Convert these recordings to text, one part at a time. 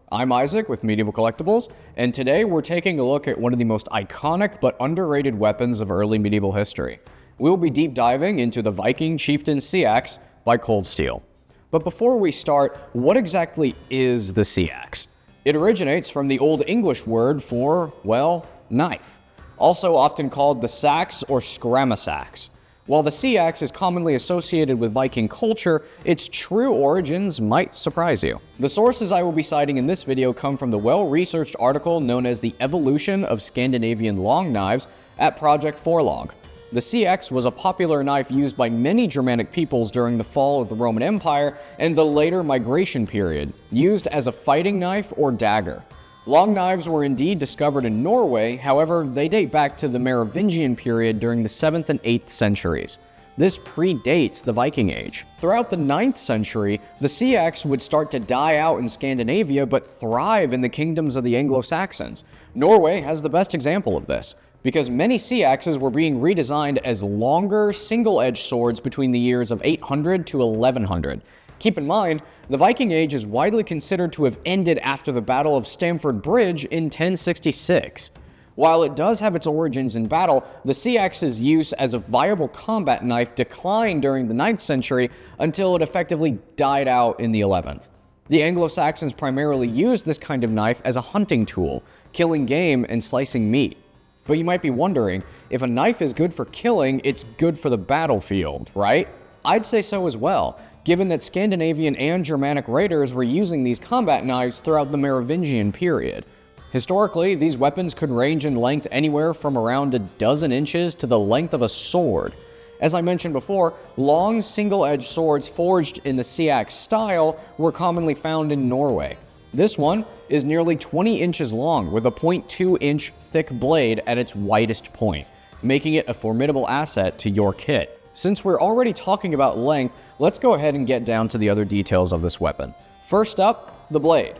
I'm Isaac with Medieval Collectibles, and today we're taking a look at one of the most iconic but underrated weapons of early medieval history. We'll be deep diving into the Viking Chieftain Seax by Cold Steel. But before we start, what exactly is the Seax? It originates from the Old English word for, well, knife, also often called the sax or scramasax. While the Seax is commonly associated with Viking culture, its true origins might surprise you. The sources I will be citing in this video come from the well-researched article known as The Evolution of Scandinavian Long Knives at Project Forlog. The Seax was a popular knife used by many Germanic peoples during the fall of the Roman Empire and the later migration period, used as a fighting knife or dagger. Long knives were indeed discovered in Norway, however, they date back to the Merovingian period during the 7th and 8th centuries. This predates the Viking Age. Throughout the 9th century, the Seax would start to die out in Scandinavia but thrive in the kingdoms of the Anglo-Saxons. Norway has the best example of this, because many Seaxes were being redesigned as longer, single-edged swords between the years of 800 to 1100. Keep in mind, the Viking Age is widely considered to have ended after the Battle of Stamford Bridge in 1066. While it does have its origins in battle, the Seax's use as a viable combat knife declined during the 9th century until it effectively died out in the 11th. The Anglo-Saxons primarily used this kind of knife as a hunting tool, killing game and slicing meat. But you might be wondering, if a knife is good for killing, it's good for the battlefield, right? I'd say so as well, given that Scandinavian and Germanic raiders were using these combat knives throughout the Merovingian period. Historically, these weapons could range in length anywhere from around a dozen inches to the length of a sword. As I mentioned before, long single-edged swords forged in the Seax style were commonly found in Norway. This one is nearly 20 inches long with a 0.2-inch thick blade at its widest point, making it a formidable asset to your kit. Since we're already talking about length, let's go ahead and get down to the other details of this weapon. First up, the blade.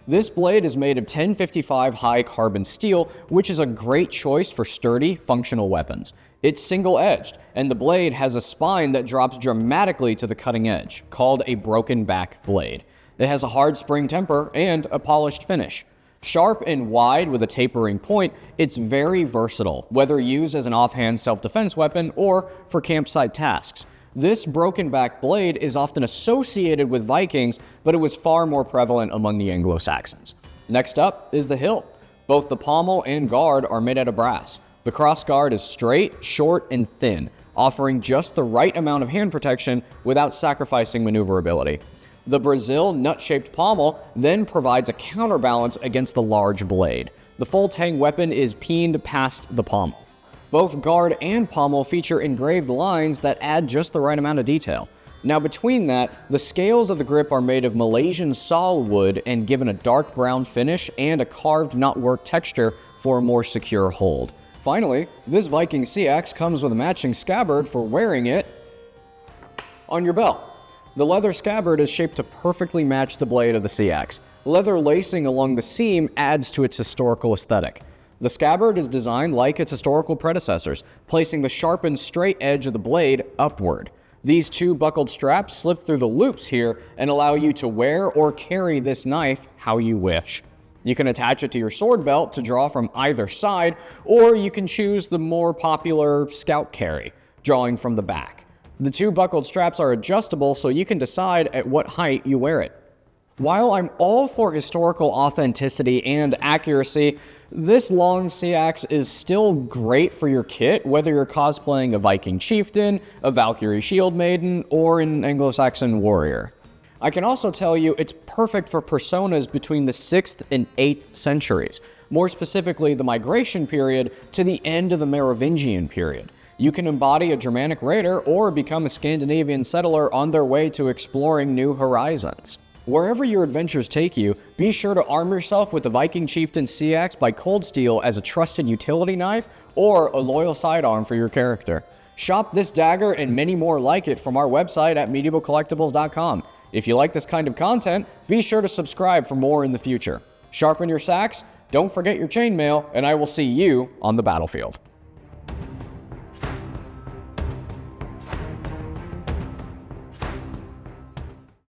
This blade is made of 1055 high carbon steel, which is a great choice for sturdy, functional weapons. It's single-edged, and the blade has a spine that drops dramatically to the cutting edge, called a broken back blade. It has a hard spring temper and a polished finish. Sharp and wide with a tapering point, it's very versatile, whether used as an offhand self-defense weapon or for campsite tasks. This broken back blade is often associated with Vikings, but it was far more prevalent among the Anglo-Saxons. Next up is the hilt. Both the pommel and guard are made out of brass. The cross guard is straight, short, and thin, offering just the right amount of hand protection without sacrificing maneuverability. The Brazil nut-shaped pommel then provides a counterbalance against the large blade. The full-tang weapon is peened past the pommel. Both guard and pommel feature engraved lines that add just the right amount of detail. Now between that, the scales of the grip are made of Malaysian saw wood and given a dark brown finish and a carved knotwork texture for a more secure hold. Finally, this Viking Seax comes with a matching scabbard for wearing it on your belt. The leather scabbard is shaped to perfectly match the blade of the Seax. Leather lacing along the seam adds to its historical aesthetic. The scabbard is designed like its historical predecessors, placing the sharpened straight edge of the blade upward. These two buckled straps slip through the loops here and allow you to wear or carry this knife how you wish. You can attach it to your sword belt to draw from either side, or you can choose the more popular scout carry, drawing from the back. The two buckled straps are adjustable so you can decide at what height you wear it. While I'm all for historical authenticity and accuracy, this long Seax is still great for your kit, whether you're cosplaying a Viking Chieftain, a Valkyrie Shield Maiden, or an Anglo-Saxon warrior. I can also tell you it's perfect for personas between the 6th and 8th centuries, more specifically the migration period to the end of the Merovingian period. You can embody a Germanic raider or become a Scandinavian settler on their way to exploring new horizons. Wherever your adventures take you, be sure to arm yourself with the Viking Chieftain Seax by Cold Steel as a trusted utility knife or a loyal sidearm for your character. Shop this dagger and many more like it from our website at medievalcollectibles.com. If you like this kind of content, be sure to subscribe for more in the future. Sharpen your sax, don't forget your chainmail, and I will see you on the battlefield.